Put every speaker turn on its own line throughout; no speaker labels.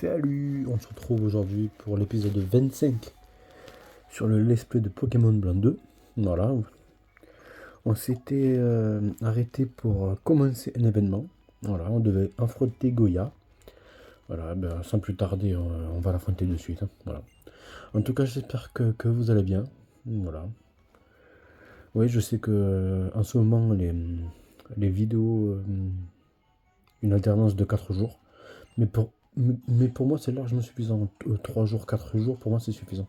Salut, on se retrouve aujourd'hui pour l'épisode 25 sur le let's play de Pokémon Blanc 2. Voilà, on s'était arrêté pour commencer un événement. Voilà, on devait affronter Goya. Voilà, ben, sans plus tarder, on va l'affronter de suite, hein. Voilà. En tout cas, j'espère que vous allez bien. Voilà. Oui, je sais que en ce moment, les vidéos, une alternance de 4 jours. Mais pour moi, c'est largement suffisant. 3 jours, 4 jours, pour moi, c'est suffisant.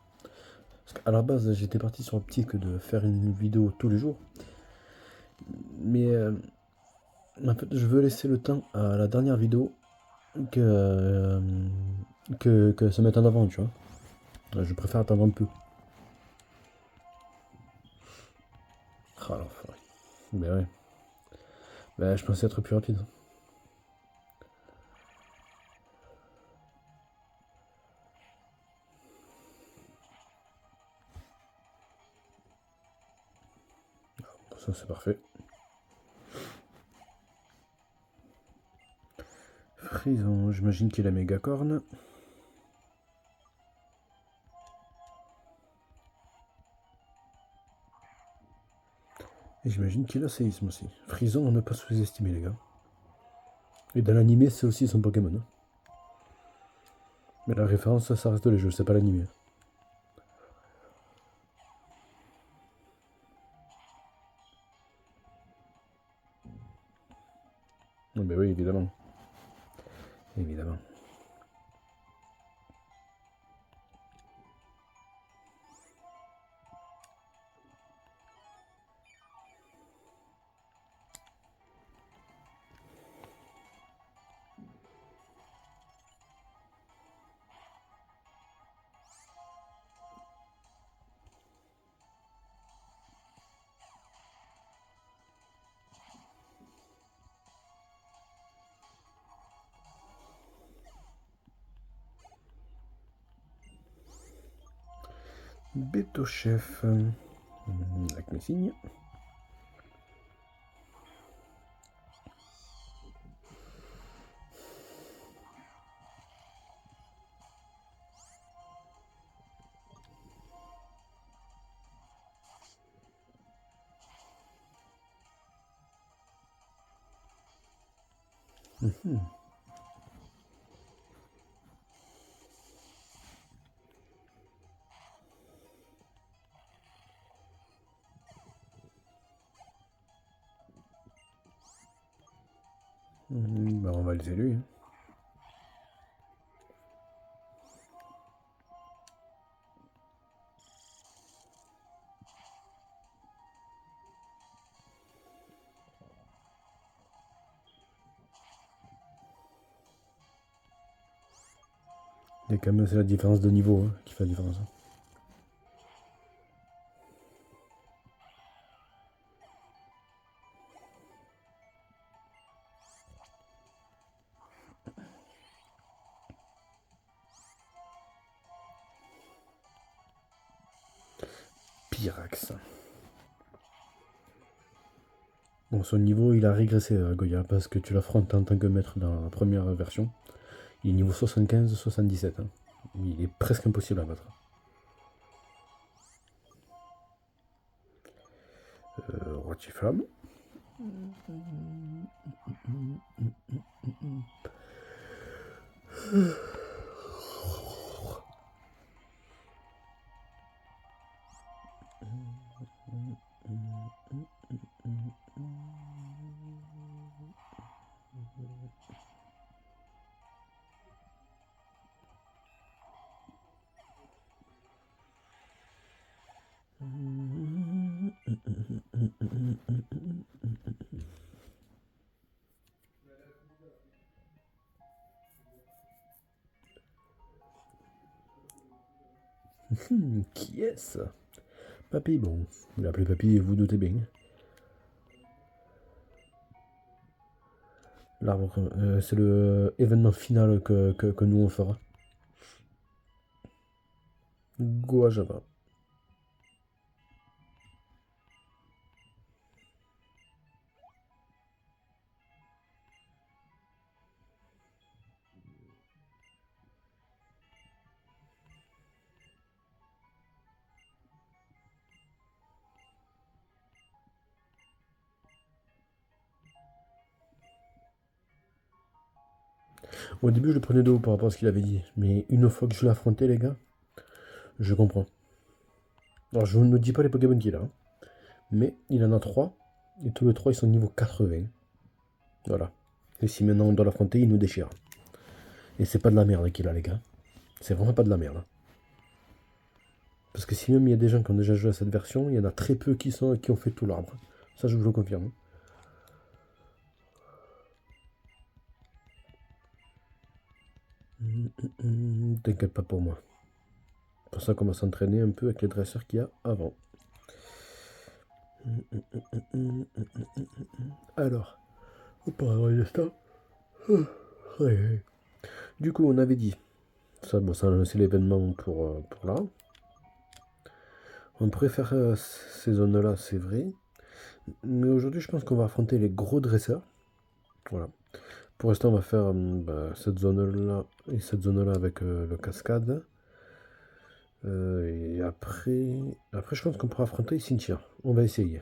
Parce qu'à la base, j'étais parti sur l'optique de faire une vidéo tous les jours. Mais en fait, je veux laisser le temps à la dernière vidéo que se mettre en avant, tu vois. Je préfère attendre un peu. Ah, l'enfoiré. Mais ouais. Ben, je pensais être plus rapide. Ça, c'est parfait. Frison, j'imagine qu'il a méga corne. Et j'imagine qu'il a séisme aussi. Frison, on ne pas sous-estimer, les gars. Et dans l'animé, c'est aussi son Pokémon, hein. Mais la référence, ça reste les jeux, c'est pas l'animé. Non, mais oui, évidemment. Évidemment. Béto chef. Avec mes signes. Bah, on va laisser lui, hein. Et quand même, c'est la différence de niveau, hein, qui fait la différence, hein. Pyrax. Bon, son niveau, il a régressé, Goya, parce que tu l'affrontes en tant que maître dans la première version. Il est niveau 75-77, hein. Il est presque impossible à battre. Rotiflamme. Qui est-ce? Papy, bon, vous l'appelez Papy, vous doutez bien. L'arbre, c'est le événement final que nous on fera. Goa Java. Au début, je le prenais de haut par rapport à ce qu'il avait dit. Mais une fois que je l'ai affronté, les gars, je comprends. Alors, je ne dis pas les Pokémon qu'il a, hein, mais il en a 3. Et tous les 3, ils sont niveau 80. Voilà. Et si maintenant on doit l'affronter, il nous déchire. Et c'est pas de la merde qu'il a, les gars. C'est vraiment pas de la merde. Parce que si même il y a des gens qui ont déjà joué à cette version, il y en a très peu qui ont fait tout l'arbre. Ça, je vous le confirme. T'inquiète pas pour moi. Pour ça qu'on va s'entraîner un peu avec les dresseurs qu'il y a avant. Alors, on part avoir une instant. Du coup, on avait dit, ça, bon, ça a lancé l'événement pour là. On préfère ces zones-là, c'est vrai. Mais aujourd'hui, je pense qu'on va affronter les gros dresseurs. Voilà. Pour l'instant, on va faire cette zone-là et cette zone-là avec le cascade. Et après, je pense qu'on pourra affronter Cynthia. On va essayer.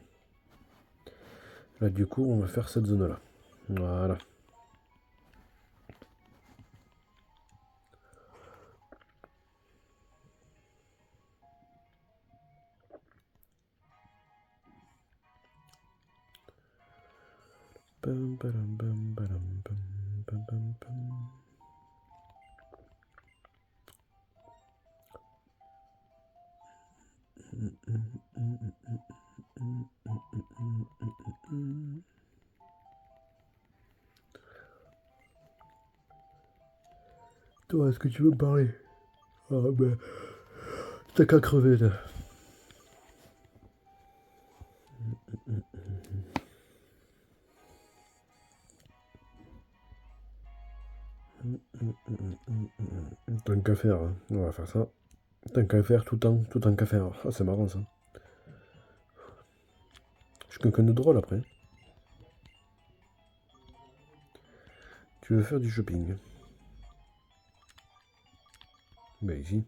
Là, du coup, on va faire cette zone-là. Voilà. Pam, padam, pam, padam, pam, pam, pam, pam. Toi, est-ce que tu veux me parler? Ah ben, t'as qu'à crever là. Tant qu'à faire, hein. On va faire ça. Tant qu'à faire, tout en qu'à faire. Ah, c'est marrant ça. Je suis quelqu'un de drôle après. Tu veux faire du shopping? Ben ici.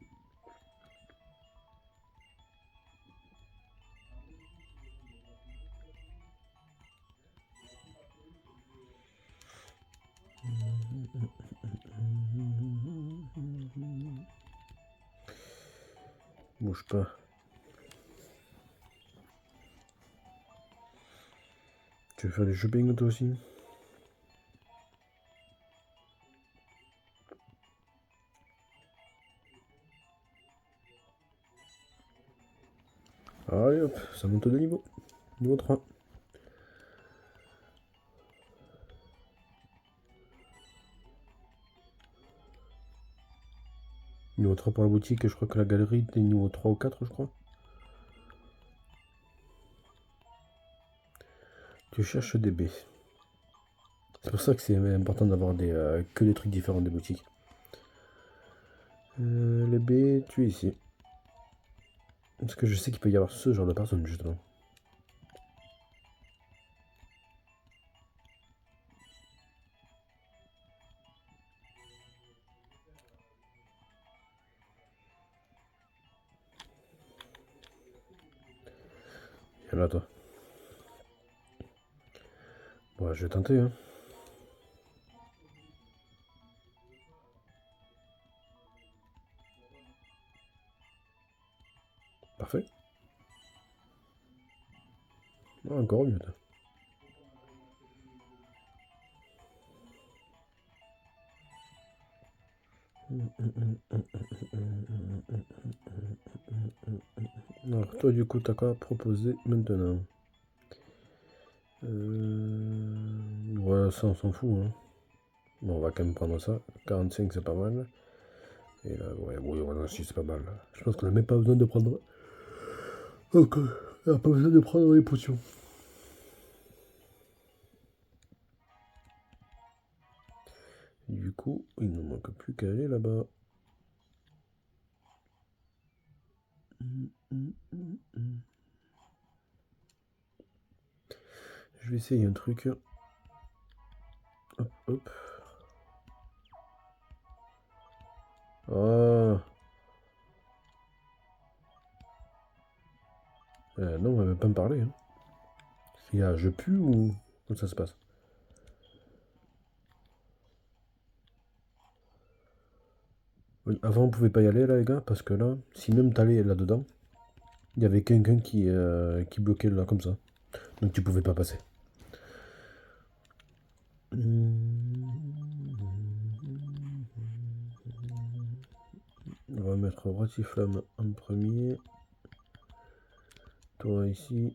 Bouge pas. Tu veux faire du shopping toi aussi? Allez hop, ça monte de niveau. Niveau 3. Niveau 3 pour la boutique, je crois que la galerie est niveau 3 ou 4, je crois. Tu cherches des baies. C'est pour ça que c'est important d'avoir que des trucs différents des boutiques. Les baies, tu es ici. Parce que je sais qu'il peut y avoir ce genre de personnes, justement. Viens là, toi. Bon, je vais tenter, hein. Parfait. Ah, encore mieux, toi. Alors, toi, du coup, t'as quoi à proposer maintenant? Ouais, ça, on s'en fout, hein. Bon, on va quand même prendre ça. 45, c'est pas mal. Et là, ouais, oui, voilà, si, c'est pas mal. Je pense qu'on n'a même pas besoin de prendre. Ok, on n'a pas besoin de prendre les potions. Du coup, il ne manque plus qu'à aller là-bas. Je vais essayer un truc. Hop, hop. Ah. Non, on va même pas me parler. Hein. Il y a je pue ou comment ça se passe? Oui, avant on pouvait pas y aller là les gars, parce que là, si même t'allais là-dedans, il y avait quelqu'un qui bloquait là comme ça. Donc tu pouvais pas passer. On va mettre Rotiflamme en premier. Toi ici.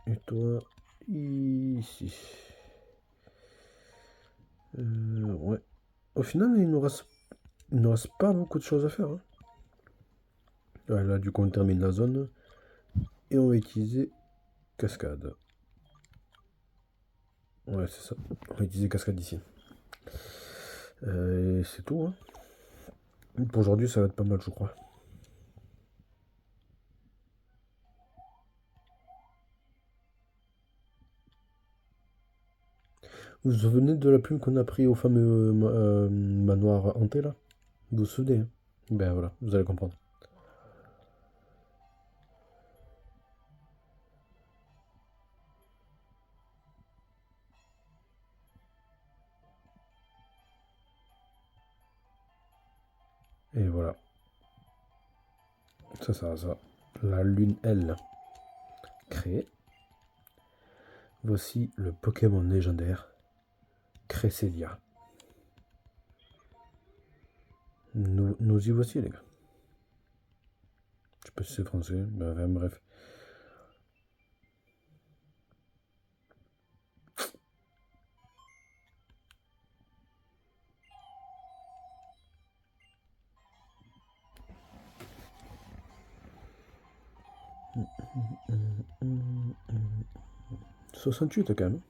Et toi ici. Ouais. Au final, il nous reste pas beaucoup de choses à faire, hein. Ouais, là, du coup, on termine la zone. Et on va utiliser cascade. Ouais, c'est ça. On va utiliser cascade ici. Et c'est tout, hein. Pour aujourd'hui, ça va être pas mal, je crois. Vous vous souvenez de la plume qu'on a pris au fameux manoir hanté, là? Vous vous souvenez, hein? Ben voilà, vous allez comprendre. Et voilà. Ça. La lune, elle, créée. Voici le Pokémon légendaire Cresselia. Nous y voici, les gars. Je sais pas si c'est français, mais enfin, bref. Hum, hum, hum, hum. 68 quand même.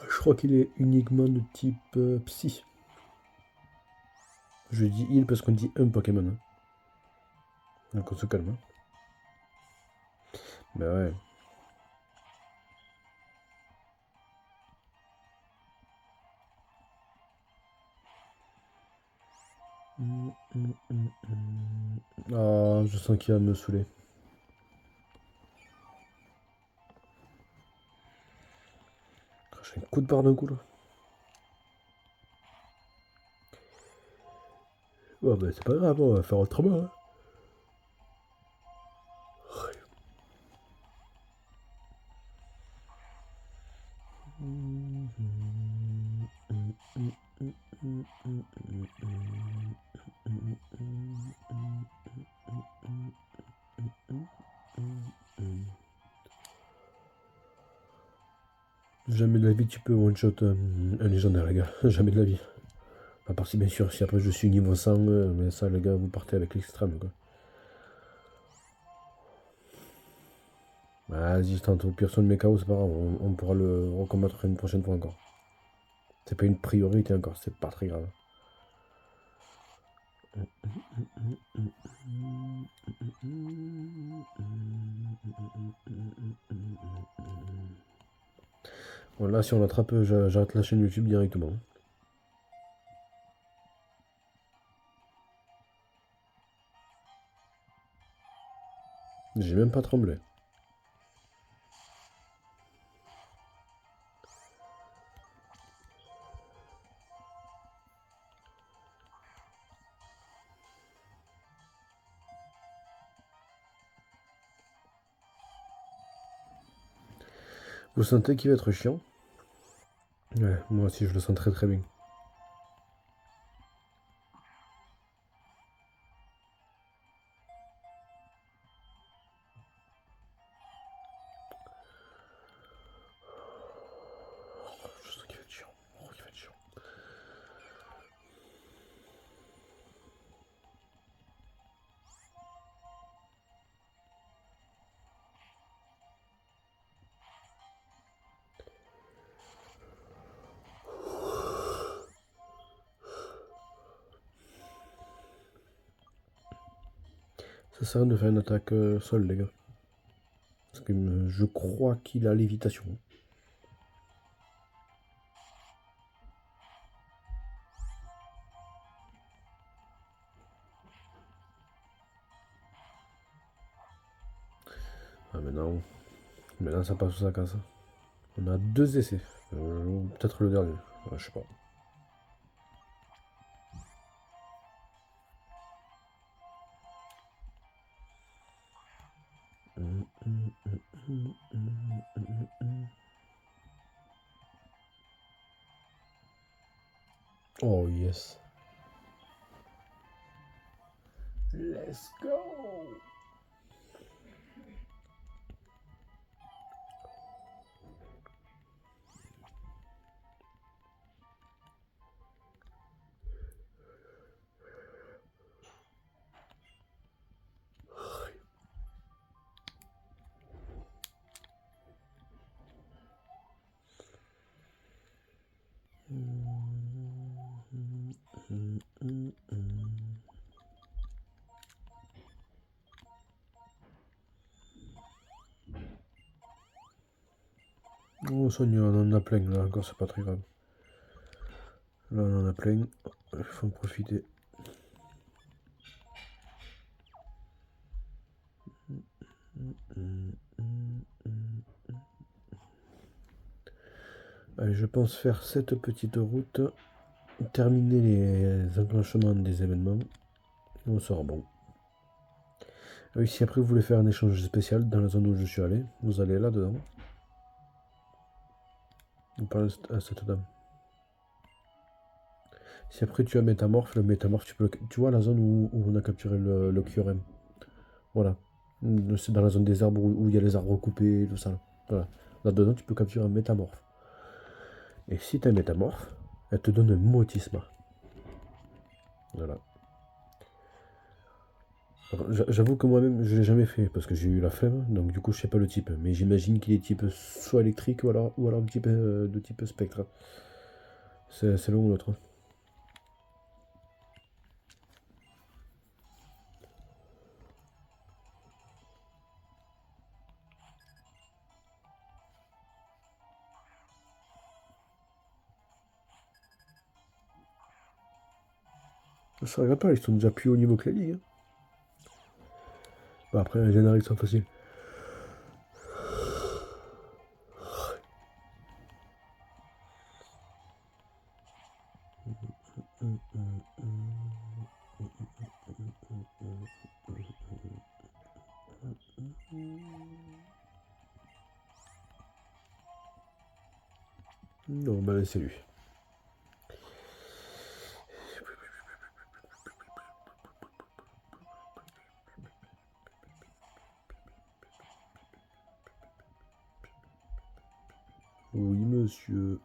Je crois qu'il est uniquement de type psy. Je dis il parce qu'on dit un Pokémon, hein. Donc on se calme, hein. Bah ouais. Ah, je sens qu'il va me saouler. J'ai un coup de barre d'un coup là. Oh bah c'est pas grave, on va faire autrement, hein. Jamais de la vie tu peux one-shot un légendaire, les gars. Jamais de la vie. À part si, bien sûr, si après je suis niveau 100, mais ça, les gars, vous partez avec l'extrême, quoi. Vas-y, je tente. Au pire, son de mes KO, c'est pas grave. On pourra le recombattre une prochaine fois encore. C'est pas une priorité encore, c'est pas très grave. Bon, là, si on l'attrape, j'arrête la chaîne YouTube directement. J'ai même pas tremblé. Vous sentez qu'il va être chiant? Ouais, moi aussi, je le sens très très bien. Je sens qu'il va être chiant. Oh, il va être chiant. Ça sert à rien de faire une attaque sol, les gars. Parce que je crois qu'il a lévitation. Ah, mais non. Maintenant ça passe ou ça casse. On a 2 essais. Peut-être le dernier. Ouais, je sais pas. Oh yes. Let's go. Oh Sonia, on en a plein là encore, c'est pas très grave. Là on en a plein, il faut en profiter. Allez, je pense faire cette petite route, terminer les enclenchements des événements, et on sera bon. Oui, si après vous voulez faire un échange spécial dans la zone où je suis allé, vous allez là-dedans. Vous parlez à cette dame. Si après tu as métamorphe, le métamorphe, tu vois la zone où on a capturé le QRM. Voilà. C'est dans la zone des arbres où il y a les arbres coupés, tout ça. Voilà. Là-dedans, tu peux capturer un métamorphe. Et si tu as un métamorphe, elle te donne un motisma. Voilà. J'avoue que moi-même, je l'ai jamais fait parce que j'ai eu la flemme, donc du coup, je sais pas le type. Mais j'imagine qu'il est type soit électrique ou alors de type spectre. C'est l'un ou l'autre. Ça regarde pas, ils sont déjà plus haut niveau que la ligue. Hein. Bah, après, les génériques sont faciles. Non, bah c'est lui. Oui, monsieur.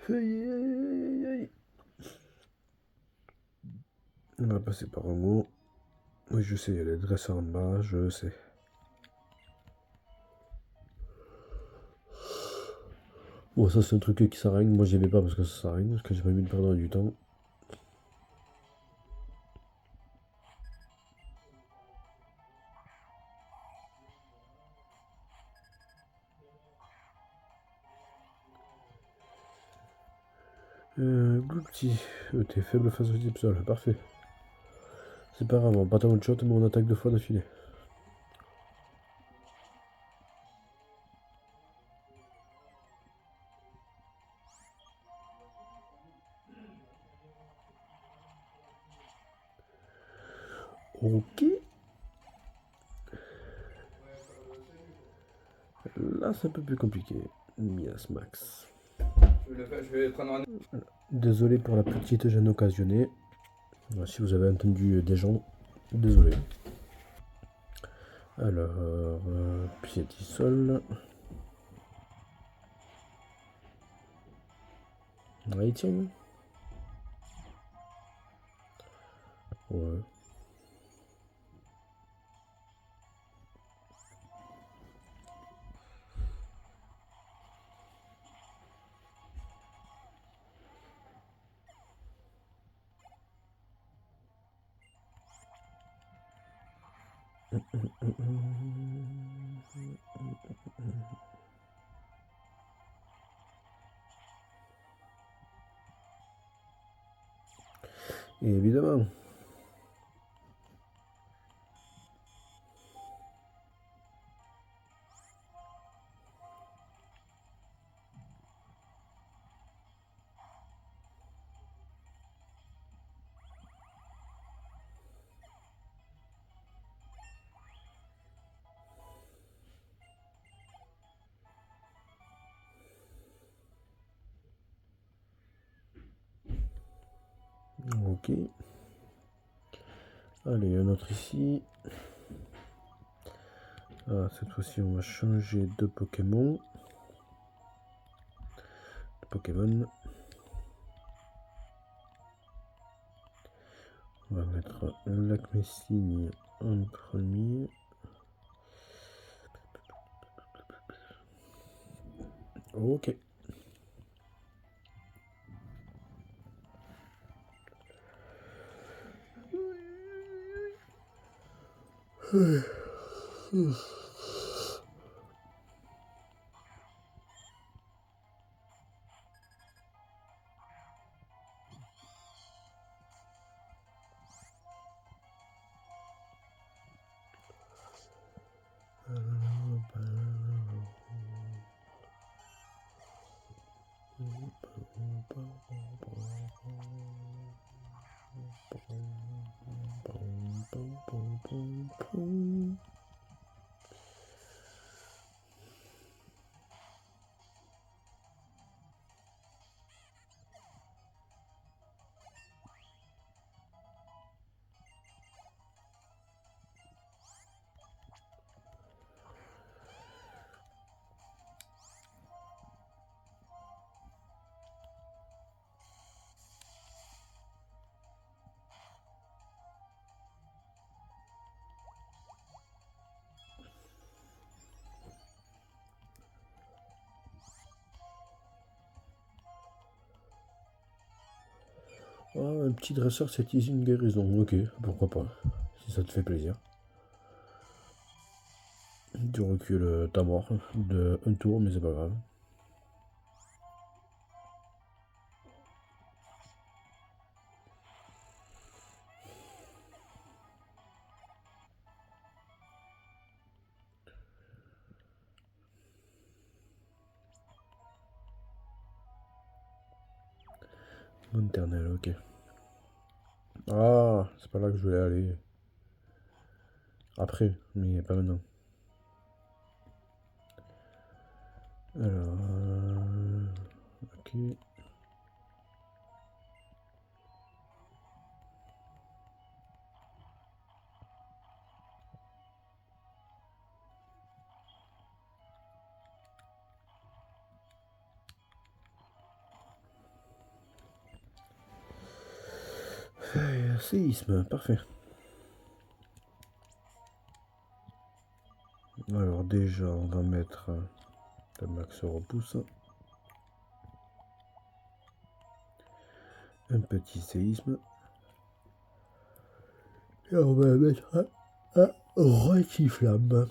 Aïe, aïe, aïe, aïe. On va passer par en haut. Oui, je sais, il y a les dresseurs en bas, je sais. Bon, ça c'est un truc qui s'arrête. Moi j'y vais pas parce que ça s'arrête, parce que j'ai pas envie de perdre du temps. Glouti, t'es faible face au type sol, parfait. C'est pas grave, on va pas one shot, mais on attaque 2 fois d'affilée. Ok. Là c'est un peu plus compliqué. Mias Max.
Je vais prendre un.
Désolé pour la petite gêne occasionnée. Si vous avez entendu des gens, désolé. Alors, Piétisol. Ouais, tiens. Ouais. Et évidemment. Ok. Allez, un autre ici. Ah, cette fois-ci, on va changer de Pokémon. On va mettre Lac Messigne en premier. Ok. Ah, un petit dresseur, c'est easy une guérison. Ok, pourquoi pas. Si ça te fait plaisir. Tu recules ta mort de un tour, mais c'est pas grave. Maternelle, ok. Ah, c'est pas là que je voulais aller. Après, mais pas maintenant. Alors, ok. Séisme, parfait. Alors déjà, on va mettre le max repousse. Un petit séisme. Et on va mettre un rotiflamme.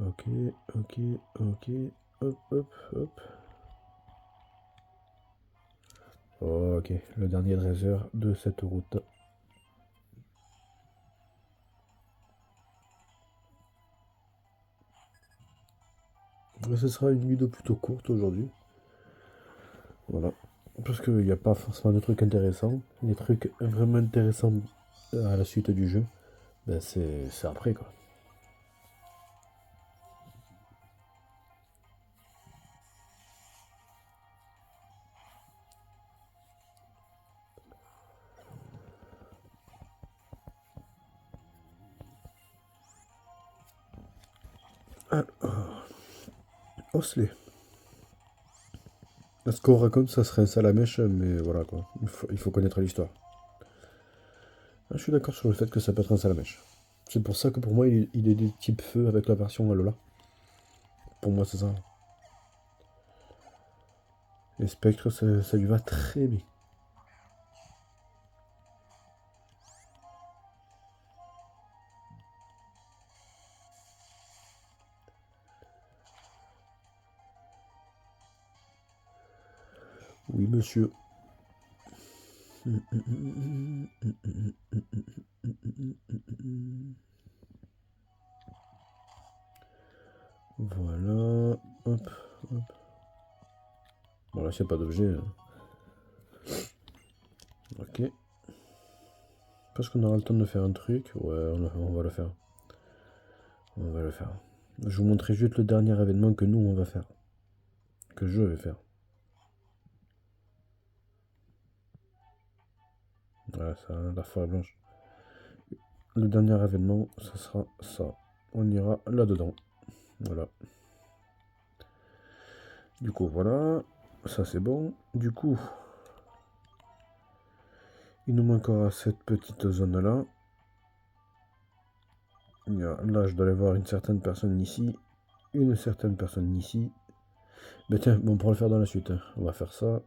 Ok, ok, ok. Hop, hop, hop. Ok, le dernier dresseur de cette route. Ce sera une vidéo plutôt courte aujourd'hui. Voilà. Parce qu'il n'y a pas forcément de trucs intéressants. Les trucs vraiment intéressants à la suite du jeu, ben c'est après quoi. Alors, Osley. Ce qu'on raconte, ça serait un salamèche, mais voilà quoi. Il faut connaître l'histoire. Je suis d'accord sur le fait que ça peut être un salamèche. C'est pour ça que pour moi, il est du type feu avec la version Alola. Pour moi, c'est ça. Et Spectre, ça lui va très bien. Oui, monsieur. Voilà. Hop, hop. Bon, là, s'il n'y a pas d'objet. Ok. Parce qu'on aura le temps de faire un truc. Ouais, on va le faire. On va le faire. Je vous montrerai juste le dernier événement que nous, on va faire. Que je vais faire. Voilà, ça, la forêt blanche. Le dernier événement, ça sera ça. On ira là-dedans. Voilà. Du coup, voilà. Ça, c'est bon. Du coup, il nous manquera cette petite zone-là. Là, je dois aller voir une certaine personne ici. Une certaine personne ici. Mais tiens, bon, on pourra le faire dans la suite. On va faire ça.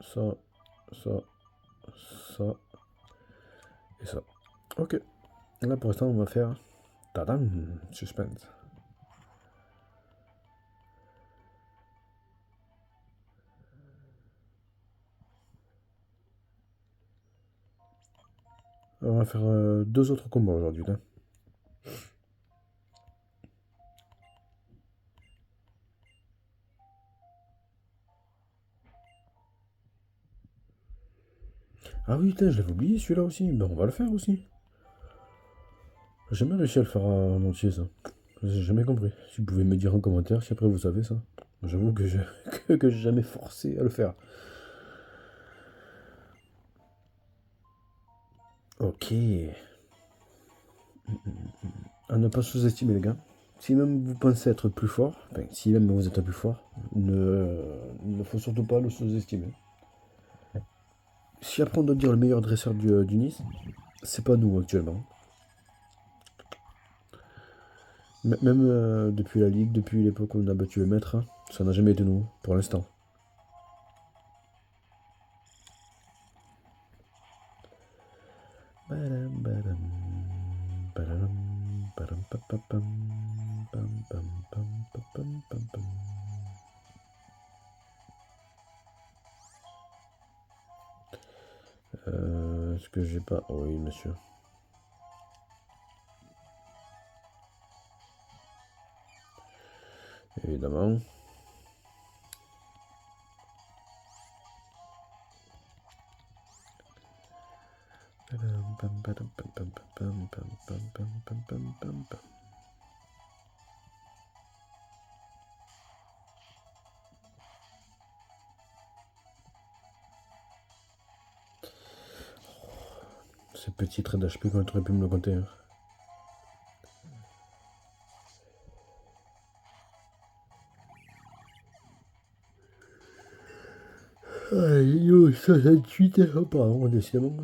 Ça. Ça. Ça. Et ça. Ok. Là, pour l'instant, on va faire... Tadam! Suspense. On va faire deux autres combats aujourd'hui, là. Ah oui, putain, je l'avais oublié celui-là aussi. Ben, on va le faire aussi. J'ai jamais réussi à le faire en entier, ça. J'ai jamais compris. Si vous pouvez me dire en commentaire si après vous savez ça. J'avoue que que j'ai jamais forcé à le faire. Ok. À ne pas sous-estimer les gars. Si même vous pensez être plus fort, enfin, si même vous êtes plus fort, il ne faut surtout pas le sous-estimer. Si après on doit dire le meilleur dresseur du Nice, c'est pas nous actuellement. Même depuis la Ligue, depuis l'époque où on a battu le maître, hein, ça n'a jamais été nous, pour l'instant. Badam, badam, badam, badam, pam, pam, pam, pam, pam, pam, pam, pam, pam. Est-ce que j'ai pas... Oui, monsieur. Évidemment. Badam, pam, badam, pam, pam, pam, pam, pam, pam, pam, pam, pam, pam. Ce petit trait d'HP qu'on aurait pu me le compter. Hein. Aïe, yo, 68, oh, pardon, décidément.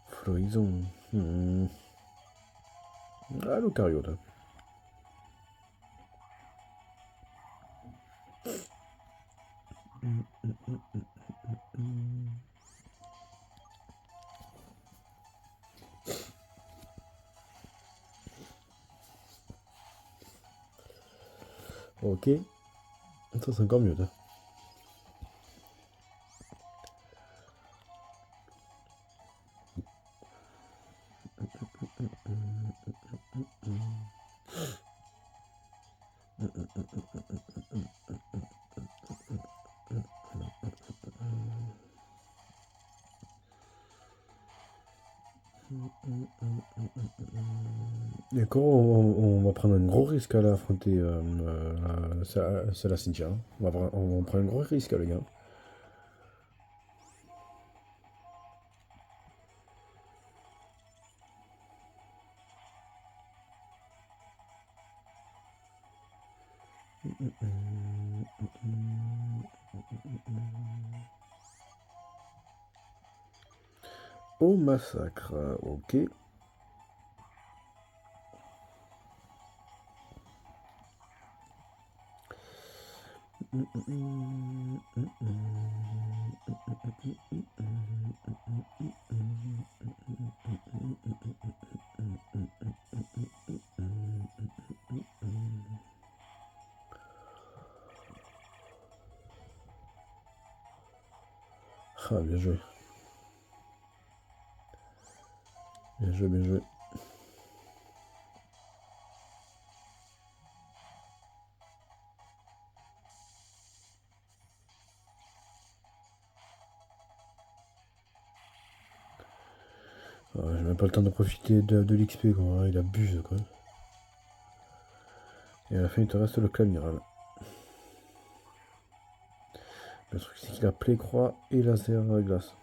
Floraison. Ah, l'eucaryote. Ok. Ça, c'est encore mieux, ça. D'accord, on va prendre un gros risque à l'affronter. C'est la Cynthia. On prend un gros risque, les gars. Au massacre, ok. Ah, bien joué. Bien joué, bien joué. Ouais, j'ai même pas le temps de profiter de l'XP, quoi. Ouais, il abuse, quoi. Et à la fin, il te reste le clamiral. Le truc, c'est qu'il a play-croix et laser glace.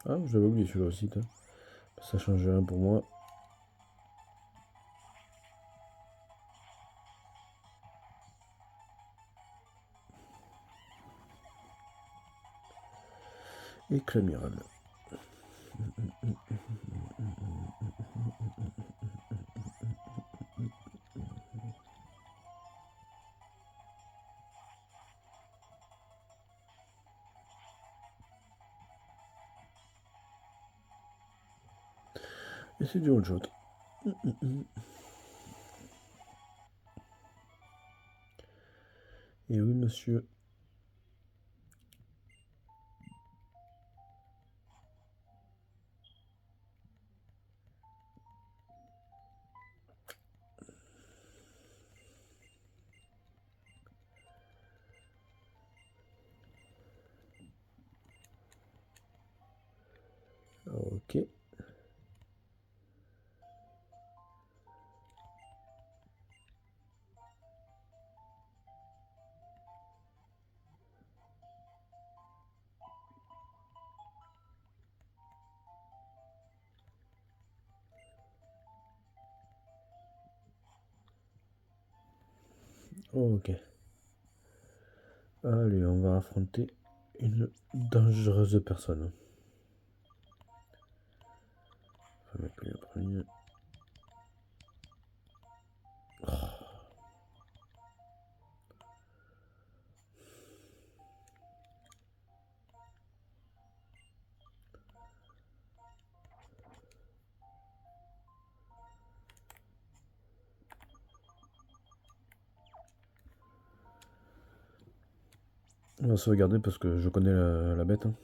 Ah, j'avais oublié celui-là aussi, toi. Ça change rien pour moi. Et clamiral. Et c'est du one-shot. Et oui, monsieur. Ok. Ok. Allez, on va affronter une dangereuse personne. On va mettre le premier. On va sauvegarder parce que je connais la bête. Hein.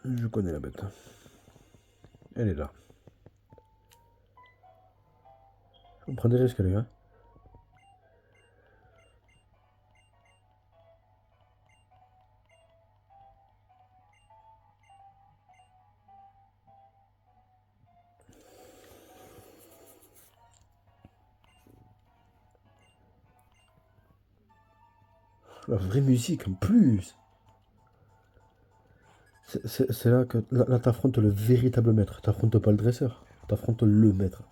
Je connais la bête. Elle est là. On prend des risques, les gars. La vraie musique en plus. C'est là que là, t'affrontes le véritable maître. T'affrontes pas le dresseur. T'affrontes le maître.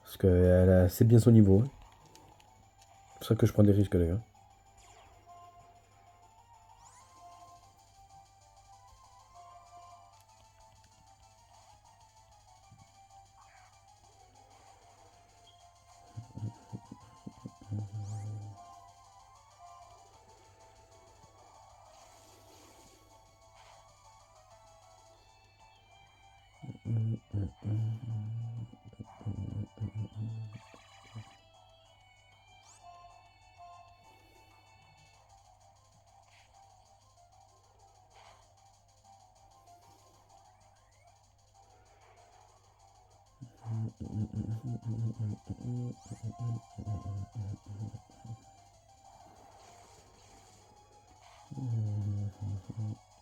Parce que c'est bien son niveau. Hein. C'est pour ça que je prends des risques, les gars.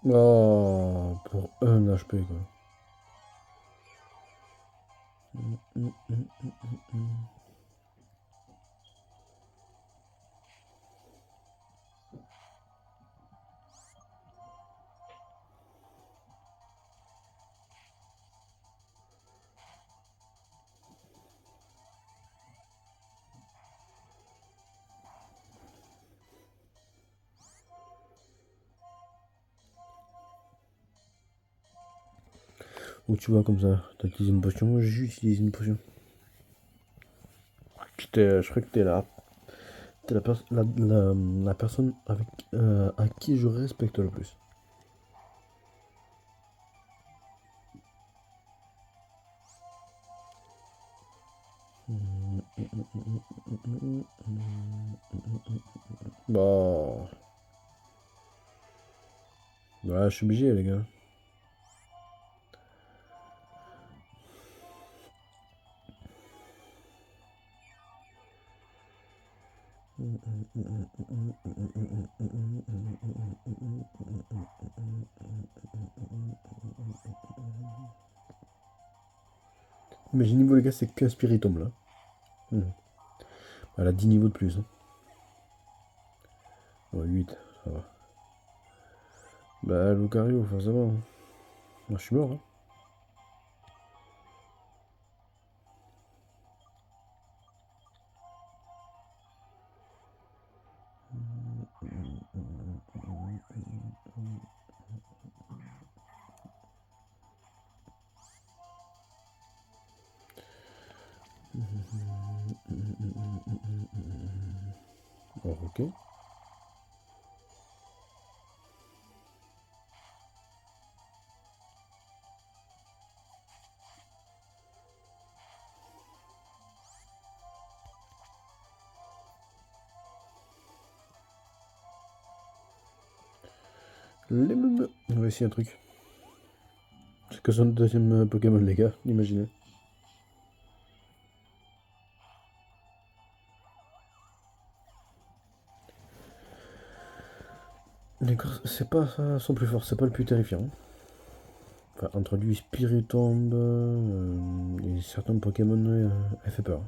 Oh, pour un HP, quoi. Ou tu vois comme ça, t'as utilisé une potion, j'utilise une potion. Je crois que t'es là. T'es la personne avec, à qui je respecte le plus. Bah. Bah, je suis obligé, les gars. Imaginez-vous, les gars, c'est qu'un spiritombe là. Elle a 10 niveaux de plus. Hein. Ouais, 8, ça va. Bah, Lucario, forcément. Moi, je suis mort. Hein. Oh, ok. On va essayer un truc. C'est que son deuxième Pokémon, les gars, imaginez. D'accord, c'est pas ça son plus fort, c'est pas le plus terrifiant. Enfin, entre lui, Spiritomb et certains Pokémon, elle fait peur.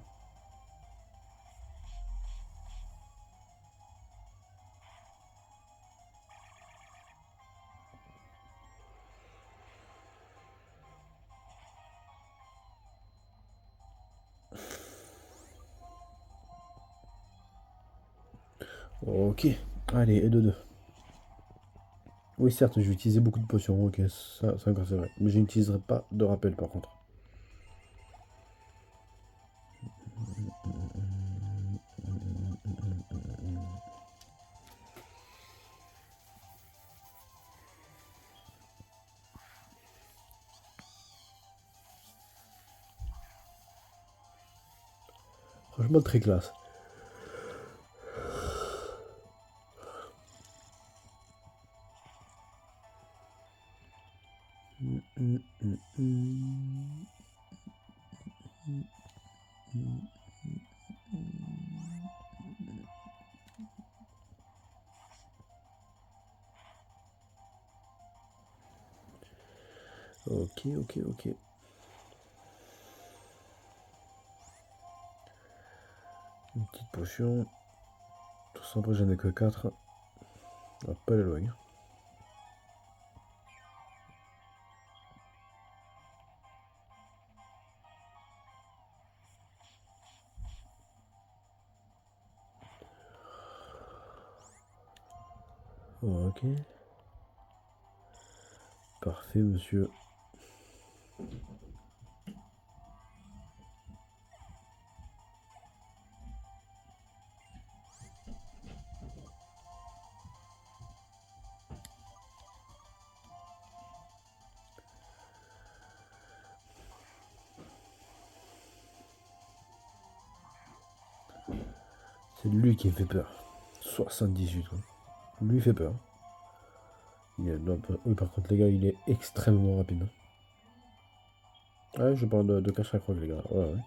Ok, allez, et de deux. Oui, certes, je vais utiliser beaucoup de potions, ok, ça encore c'est vrai. Mais je n'utiliserai pas de rappel par contre. Franchement, très classe. Ok, ok, ok. Une petite potion. Tout simplement, j'en ai que 4. On va pas aller loin. Ok. Parfait, monsieur. C'est lui qui me fait peur. 78, quoi. Lui fait peur. Oui, par contre, les gars, il est extrêmement rapide. Ouais, je parle de cache à croc, les gars. Ouais, ouais.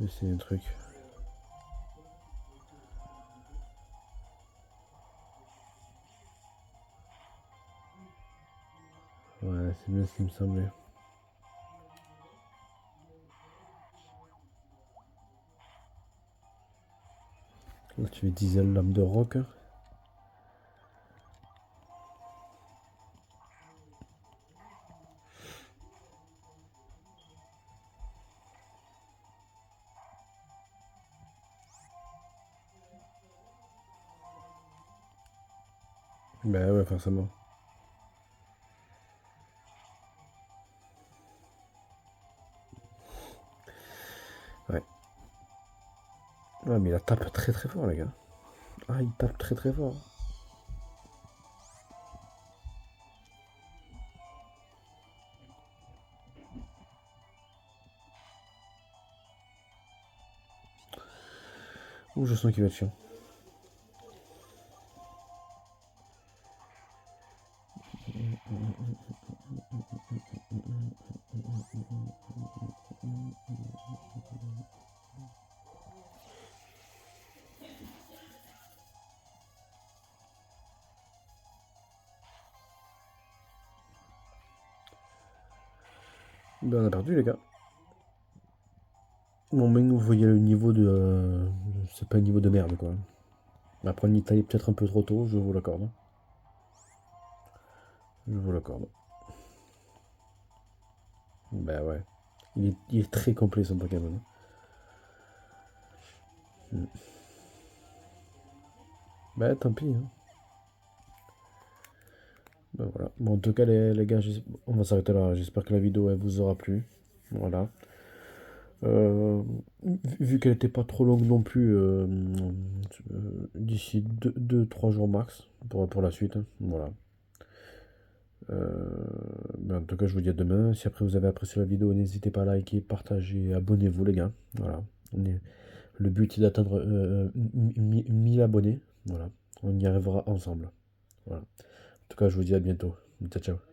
C'est un truc. Ouais, c'est bien ce qui me semblait. Là, tu veux utiliser la lame de roc. Ben ouais, forcément. Ouais. Ouais, mais il tape très très fort, les gars. Ah, il tape très très fort. Ouh, je sens qu'il va être chiant. Ben, on a perdu, les gars. Bon, mais vous voyez le niveau de. C'est pas un niveau de merde, quoi. Après, l'Italie peut-être un peu trop tôt, je vous l'accorde. Je vous l'accorde. Ben ouais. Il est très complet, son Pokémon. Mm. Ben tant pis, hein. Ben voilà. Bon, en tout cas, les gars, on va s'arrêter là. J'espère que la vidéo elle vous aura plu. Voilà. Vu qu'elle n'était pas trop longue non plus, d'ici 2-3 jours max pour la suite, hein. Voilà. Ben, en tout cas, je vous dis à demain. Si après vous avez apprécié la vidéo, n'hésitez pas à liker, partager, et abonnez-vous, les gars. Voilà. Le but est d'atteindre 1000 abonnés. Voilà. On y arrivera ensemble. Voilà. En tout cas, je vous dis à bientôt. Ciao, ciao.